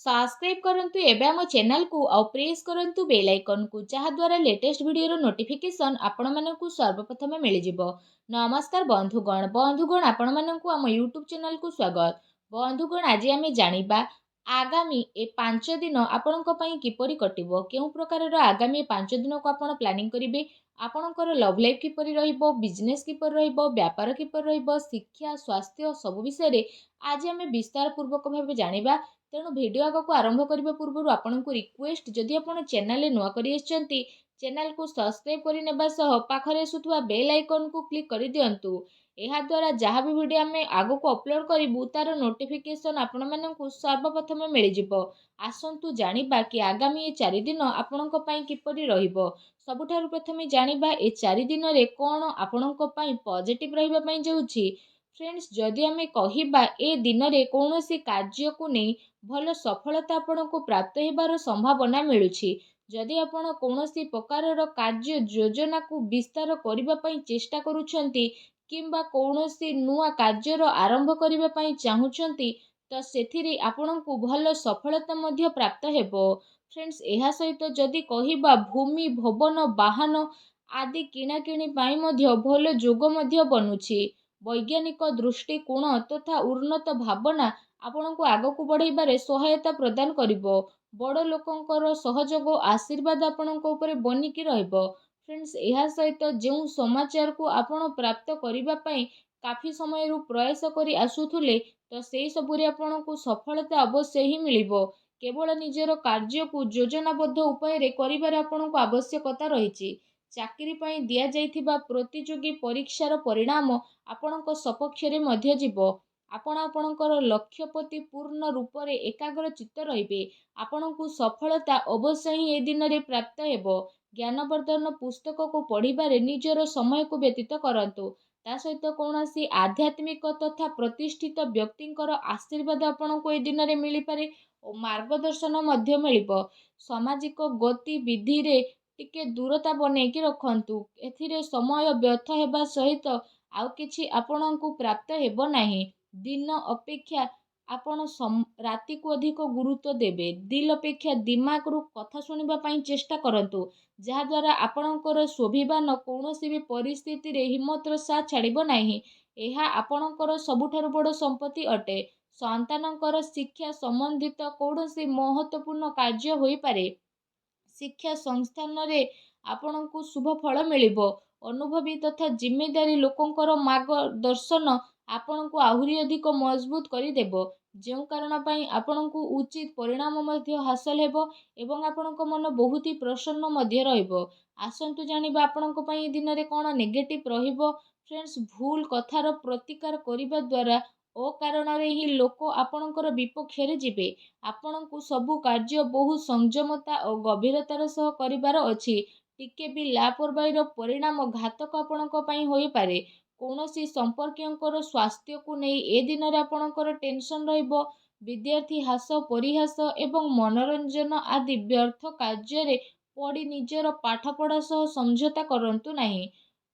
Subscribe करंतु एबे हम चैनल को और प्रेस करंतु बेल आइकन को जहा द्वारा लेटेस्ट वीडियो नोटिफिकेशन आपण मानकु सर्वप्रथम मिल जिवो। नमस्कार बंधुगण आपण मानकु हम यूट्यूब चैनल को स्वागत। बंधुगण आज आम जानिबा आगामी ए 5 दिन आपणक पई किपरि कटिबो, केउ प्रकारर आगामी 5 दिन को आपण प्लानिंग करिवे, आपणकर लव लाइफ किपरि रहिबो, बिजनेस किपरि रहिबो, व्यापार किपरि रहिबो, शिक्षा स्वास्थ्य सब विषय आज आम विस्तार पूर्वक भाव जानिबा। तेणु भिडियो आग को आरंभ करने पूर्व आपन को रिक्वेस्ट, जदि आप चैनल नुआ करी चैनल को सब्सक्राइब करने सह पाखरे आसुवा बेल आइकन को क्लिक कर दिंतु। यह द्वारा जहाँ भी वीडियो आम आग को अपलोड करूँ तार नोटिफिकेशन आपण मानक सर्वप्रथम मिल जिवो। आसंतु जानिबा कि आगामी 4 दिन आपणक पई किपरि रहिबो। सबुठारु प्रथमे जानिबा ए 4 दिन रे कोन आपणक पई पॉजिटिव रहिबा पई जाउछि। फ्रेंड्स, जदि आम कहिबा ए दिन रे कोनोसी कार्य को नहीं भल सफलता आपको प्राप्त होबार संभावना मिलुछि। जदि आपण कौनसी प्रकारर कार्य योजना को विस्तार करने पई चेष्टा करूछंती किंबा कौनसी नुआ कार्यर आरंभ करने पई चाहुछंती तो सेथिरे आपनको भल सफलता मध्य प्राप्त हेबो। फ्रेंड्स, एहा सहित जदि कहिबा भूमि भवन वाहन आदि किणाकिणी पाई मध्य भल जोग मध्य बनुछि। वैज्ञानिक दृष्टिकोण तथा उन्नत भावना आपनको आगको बढ़ाइबारे सहायता प्रदान करिबो। बड़ लोकंकर सहयोग आशीर्वाद आपणक उपरे बनिकी रहइबो। फ्रेंड्स, एहा सहित जो समाचार को आपण प्राप्त करिबा पई काफी समय रु प्रयास करी आसुथुले तो सेही सबुरे आपणको सफलता अवश्य ही मिलिबो। केवल निजर कार्य को योजनाबद्ध उपाय रे करिबार आपणको आवश्यकता रहिछि। चाकरी पई दिया जाइथिबा प्रतियोगी परीक्षार परिणाम आपणको सपक्ष रे मध्य जीवो। आपण आपणकर लक्ष्य प्रति पूर्ण रूप से एकाग्र चित्त रहिबे। आपणको सफलता अवश्य ही ए दिन रे प्राप्त हेबो। ज्ञानवर्धन पुस्तक को पढ़िबारे निजर समय को व्यतीत करंतु। ता सहित कौनसी आध्यात्मिक तथा प्रतिष्ठित व्यक्तिंकर आशीर्वाद आपणको ए दिन रे मिली पारे और मार्गदर्शन मध्य मिलिबो। सामाजिक गतिविधि रे टिके दूरता बनेकी रखंतु। एथिरे समय व्यर्थ हेबा सहित आउ किछि आपणको प्राप्त हेबो नाही। दिन अपेक्षा आपण राति को अधिक गुरुत्व देबे। दिल अपेक्षा दिमाग रु कथा सुनिबा पई चेष्टा करंतु, जहा द्वारा आपणकर स्वाभिमान कौनसी भी परिस्थिति रे हिम्मतर साथ छाड़िबो नाही। एहा आपणकर सबुठारु बड़ संपत्ति अटे। संतानकर शिक्षा संबंधित कौनसी महत्वपूर्ण कार्य होई पारे। शिक्षा संस्थान रे आपणको शुभ फल मिलिबो। अनुभवी तथा जिम्मेदारी लोकंकर मार्गदर्शन आपणको आहुरी अधिक मजबूत करी देबो। जो कारण पई आपणको उचित परिणाम मध्य हासिल हेबो एवं आपणको मन बहुत ही प्रसन्न मध्य रहइबो। आसंतु जानिबा आपणको पई दिन रे कोन नेगेटिव रहिबो। फ्रेंड्स, भूल कथार प्रतिकार करिबा द्वारा ओ कारण रे ही लोक आपणकर विपक्ष रे जिबे। आपणको सबु कार्य बहु संयमता और गंभीरतार सह करिबार अछि। टिके भी लापरवाहीर परिणाम घातक आपणको पई होई पारे। कौनसी संपर्कियों स्वास्थ्य को नहीं ए दिन रे आपणकर टेंशन रहिबो। विद्यार्थी हास परिहास एवं मनोरंजन आदि व्यर्थ कार्य रे पड़ी निजर पाठपढ़ा सह समझौता करंतु नहीं।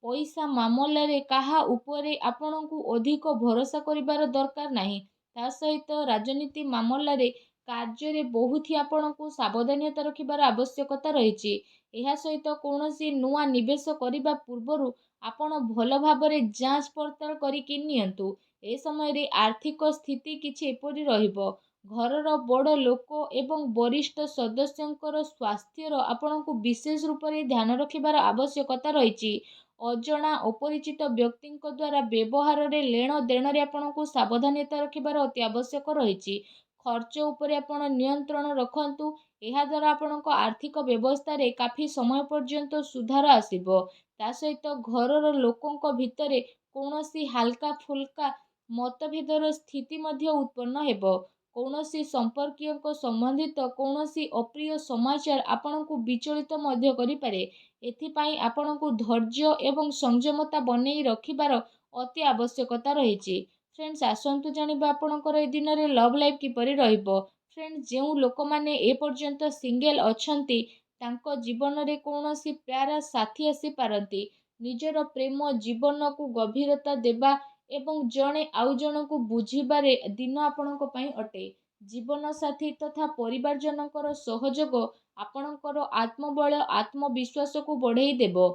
पैसा मामला रे काहा उपरे आपणको अधिक भरोसा करिबार दरकार नहीं। ता सहित राजनीति मामला रे कार्य रे बहुत ही आपणको सावधानता रखिबार आवश्यकता रहिछि। एहा सहित कौनसी नुआ निवेश करिबा पूर्वरु आपण भल भाबरे जांच पड़ताल करिकि नियंतु। ए समय रे आर्थिक स्थिति किछि एपरि रहिबो। घरर बड़ लोक एवं वरिष्ठ सदस्यंकर स्वास्थ्यर आपणको विशेष रूप से ध्यान रखिबार आवश्यकता रहिछि। अजणा अपरिचित व्यक्तिंक द्वारा व्यवहार रे लेण देण रे आपणको सावधानता रखिबार अति आवश्यक रहिछि। खर्च उपरे आपण नियंत्रण रखंतु। एहा द्वारा आपणको आर्थिक व्यवस्था रे काफी समय पर्यंत सुधार आसीबो। ता सहित घरर लोकंक भितरे कौनसी हल्का फुल्का मतभेदर स्थिति मध्य उत्पन्न हेबो। कौनसी संपर्कियों संबंधित कौनसी अप्रिय समाचार आपणको विचलित मध्य करि पारे। एथिपाई आपणको धैर्य एवं संयमता बनेई रखिबार अति आवश्यकता रहिछि। फ्रेंड्स, आसंतु जानिबा आपणकर ए दिन रे लव लाइफ किपरि रहिबो। फ्रेंड्स, जो लोक माने ए पर्यंत सिंगल अछंती तांको जीवन रे कौनसी प्यारा साथी आसी पारंती। निजर प्रेम जीवन को गभीरता देबा एवं जड़े आउ जन को बुझीबारे दिन आपणको पई अटे। ଜୀବନସାଥୀ ତଥା ପରିବାରଜନଙ୍କର ସହଯୋଗ ଆପଣଙ୍କର ଆତ୍ମବଳ ଆତ୍ମବିଶ୍ୱାସକୁ ବଢ଼େଇ ଦେବ।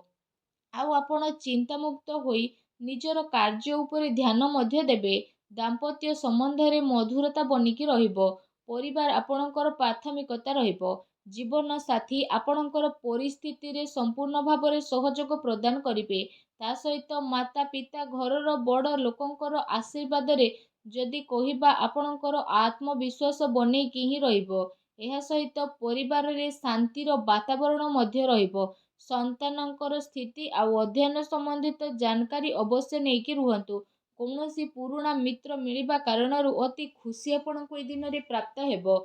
ଆଉ ଆପଣ ଚିନ୍ତାମୁକ୍ତ ହୋଇ ନିଜର କାର୍ଯ୍ୟ ଉପରେ ଧ୍ୟାନ ମଧ୍ୟ ଦେବେ। ଦାମ୍ପତ୍ୟ ସମ୍ବନ୍ଧରେ ମଧୁରତା ବନିକି ରହିବ। ପରିବାର ଆପଣଙ୍କର ପ୍ରାଥମିକତା ରହିବ। ଜୀବନ ସାଥୀ ଆପଣଙ୍କର ପରିସ୍ଥିତିରେ ସମ୍ପୂର୍ଣ୍ଣ ଭାବରେ ସହଯୋଗ ପ୍ରଦାନ କରିବେ। ତା ସହିତ ମାତା ପିତା ଘରର ବଡ଼ ଲୋକଙ୍କର ଆଶୀର୍ବାଦରେ ଯଦି କହିବା ଆପଣଙ୍କର ଆତ୍ମବିଶ୍ୱାସ ବନେଇକି ହିଁ ରହିବ। ଏହା ସହିତ ପରିବାରରେ ଶାନ୍ତିର ବାତାବରଣ ମଧ୍ୟ ରହିବ। ସନ୍ତାନଙ୍କର ସ୍ଥିତି ଆଉ ଅଧ୍ୟୟନ ସମ୍ବନ୍ଧିତ ଜାନକାରୀ ଅବଶ୍ୟ ନେଇକି ରୁହନ୍ତୁ। କୌଣସି ପୁରୁଣା ମିତ୍ର ମିଳିବା କାରଣରୁ ଅତି ଖୁସି ଆପଣଙ୍କୁ ଏ ଦିନରେ ପ୍ରାପ୍ତ ହେବ।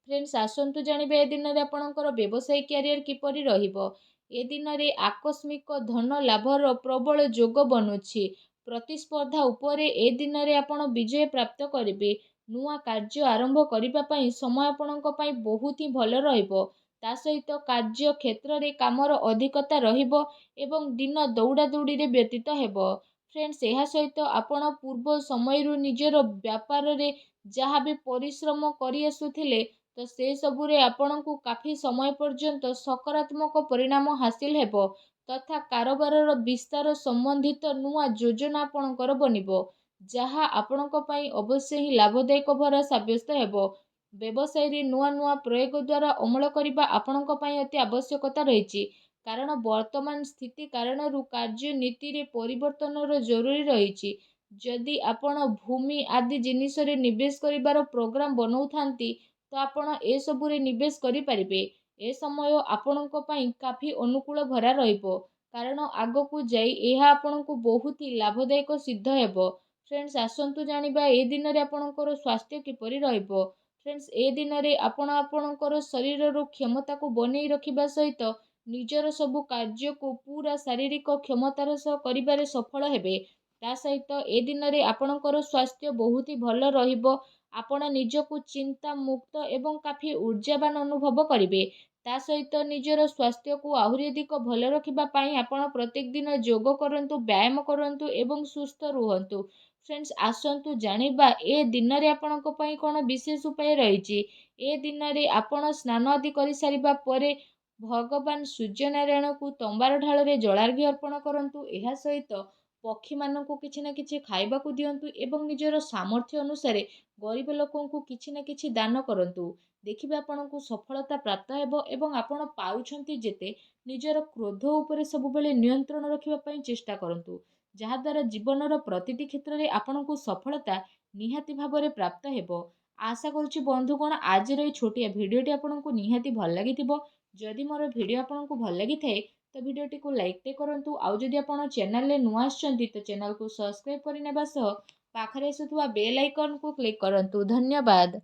ଫ୍ରେଣ୍ଡସ୍, ଆସନ୍ତୁ ଜାଣିବା ଏ ଦିନରେ ଆପଣଙ୍କର ବ୍ୟବସାୟିକ କ୍ୟାରିୟର କିପରି ରହିବ। ଏ ଦିନରେ ଆକସ୍ମିକ ଧନ ଲାଭର ପ୍ରବଳ ଯୋଗ ବନୁଛି। ପ୍ରତିସ୍ପର୍ଦ୍ଧା ଉପରେ ଏ ଦିନରେ ଆପଣ ବିଜୟ ପ୍ରାପ୍ତ କରିବେ। ନୂଆ କାର୍ଯ୍ୟ ଆରମ୍ଭ କରିବା ପାଇଁ ସମୟ ଆପଣଙ୍କ ପାଇଁ ବହୁତ ହିଁ ଭଲ ରହିବ। ତା ସହିତ କାର୍ଯ୍ୟ କ୍ଷେତ୍ରରେ କାମର ଅଧିକତା ରହିବ ଏବଂ ଦିନ ଦୌଡ଼ାଦୌଡ଼ିରେ ବ୍ୟତୀତ ହେବ। ଫ୍ରେଣ୍ଡସ୍, ଏହା ସହିତ ଆପଣ ପୂର୍ବ ସମୟରୁ ନିଜର ବ୍ୟାପାରରେ ଯାହା ବି ପରିଶ୍ରମ କରି ଆସୁଥିଲେ ତ ସେସବୁରେ ଆପଣଙ୍କୁ କାଫି ସମୟ ପର୍ଯ୍ୟନ୍ତ ସକାରାତ୍ମକ ପରିଣାମ ହାସିଲ ହେବ ତଥା କାରବାରର ବିସ୍ତାର ସମ୍ବନ୍ଧିତ ନୂଆ ଯୋଜନା ଆପଣଙ୍କର ବନିବ, ଯାହା ଆପଣଙ୍କ ପାଇଁ ଅବଶ୍ୟ ହିଁ ଲାଭଦାୟକ ଭରା ସାବ୍ୟସ୍ତ ହେବ। ବ୍ୟବସାୟରେ ନୂଆ ନୂଆ ପ୍ରୟୋଗ ଦ୍ୱାରା ଅମଳ କରିବା ଆପଣଙ୍କ ପାଇଁ ଅତି ଆବଶ୍ୟକତା ରହିଛି, କାରଣ ବର୍ତ୍ତମାନ ସ୍ଥିତି କାରଣରୁ କାର୍ଯ୍ୟନୀତିରେ ପରିବର୍ତ୍ତନର ଜରୁରୀ ରହିଛି। ଯଦି ଆପଣ ଭୂମି ଆଦି ଜିନିଷରେ ନିବେଶ କରିବାର ପ୍ରୋଗ୍ରାମ ବନଉଥାନ୍ତି ତ ଆପଣ ଏସବୁରେ ନିବେଶ କରିପାରିବେ। ଏ ସମୟ ଆପଣଙ୍କ ପାଇଁ କାଫି ଅନୁକୂଳ ଭରା ରହିବ, କାରଣ ଆଗକୁ ଯାଇ ଏହା ଆପଣଙ୍କୁ ବହୁତ ହି ଲାଭଦାୟକ ସିଦ୍ଧ ହେବ। ଫ୍ରେଣ୍ଡସ୍, ଆସନ୍ତୁ ଜାଣିବା ଏ ଦିନରେ ଆପଣଙ୍କର ସ୍ୱାସ୍ଥ୍ୟ କିପରି ରହିବ। ଫ୍ରେଣ୍ଡସ୍, ଏ ଦିନରେ ଆପଣ ଆପଣଙ୍କର ଶରୀରର କ୍ଷମତାକୁ ବନେଇ ରଖିବା ସହିତ ନିଜର ସବୁ କାର୍ଯ୍ୟକୁ ପୁରା ଶାରୀରିକ କ୍ଷମତାର ସହ କରିବାରେ ସଫଳ ହେବେ। ତା ସହିତ ଏ ଦିନରେ ଆପଣଙ୍କର ସ୍ୱାସ୍ଥ୍ୟ ବହୁତ ହି ଭଲ ରହିବ। ଆପଣ ନିଜକୁ ଚିନ୍ତା ମୁକ୍ତ ଏବଂ କାଫି ଊର୍ଜାବାନ ଅନୁଭବ କରିବେ। ତା ସହିତ ନିଜର ସ୍ୱାସ୍ଥ୍ୟକୁ ଆହୁରି ଅଧିକ ଭଲ ରଖିବା ପାଇଁ ଆପଣ ପ୍ରତ୍ୟେକ ଦିନ ଯୋଗ କରନ୍ତୁ, ବ୍ୟାୟାମ କରନ୍ତୁ ଏବଂ ସୁସ୍ଥ ରୁହନ୍ତୁ। ଫ୍ରେଣ୍ଡସ୍, ଆସନ୍ତୁ ଜାଣିବା ଏ ଦିନରେ ଆପଣଙ୍କ ପାଇଁ କ'ଣ ବିଶେଷ ଉପାୟ ରହିଛି। ଏ ଦିନରେ ଆପଣ ସ୍ନାନ ଆଦି କରିସାରିବା ପରେ ଭଗବାନ ସୂର୍ଯ୍ୟନାରାୟଣଙ୍କୁ ତମ୍ବାର ଢାଳରେ ଜଳାର୍ଘ୍ୟ ଅର୍ପଣ କରନ୍ତୁ। ଏହା ସହିତ ପକ୍ଷୀମାନଙ୍କୁ କିଛି ନା କିଛି ଖାଇବାକୁ ଦିଅନ୍ତୁ ଏବଂ ନିଜର ସାମର୍ଥ୍ୟ ଅନୁସାରେ ଗରିବ ଲୋକଙ୍କୁ କିଛି ନା କିଛି ଦାନ କରନ୍ତୁ। ଦେଖିବେ ଆପଣଙ୍କୁ ସଫଳତା ପ୍ରାପ୍ତ ହେବ ଏବଂ ଆପଣ ପାରୁଛନ୍ତି ଯେତେ ନିଜର କ୍ରୋଧ ଉପରେ ସବୁବେଳେ ନିୟନ୍ତ୍ରଣ ରଖିବା ପାଇଁ ଚେଷ୍ଟା କରନ୍ତୁ, ଯାହାଦ୍ୱାରା ଜୀବନର ପ୍ରତିଟି କ୍ଷେତ୍ରରେ ଆପଣଙ୍କୁ ସଫଳତା ନିହାତି ଭାବରେ ପ୍ରାପ୍ତ ହେବ। ଆଶା କରୁଛି ବନ୍ଧୁଗଣ ଆଜିର ଏହି ଛୋଟିଆ ଭିଡ଼ିଓଟି ଆପଣଙ୍କୁ ନିହାତି ଭଲ ଲାଗିଥିବ। ଯଦି ମୋର ଭିଡ଼ିଓ ଆପଣଙ୍କୁ ଭଲ ଲାଗିଥାଏ ତ ଭିଡ଼ିଓଟିକୁ ଲାଇକ୍ଟେ କରନ୍ତୁ। ଆଉ ଯଦି ଆପଣ ଚ୍ୟାନେଲରେ ନୂଆ ଆସିଛନ୍ତି ତ ଚ୍ୟାନେଲକୁ ସବସ୍କ୍ରାଇବ୍ କରିନେବା ସହ ପାଖରେ ଆସୁଥିବା ବେଲ୍ ଆଇକନ୍କୁ କ୍ଲିକ୍ କରନ୍ତୁ। ଧନ୍ୟବାଦ।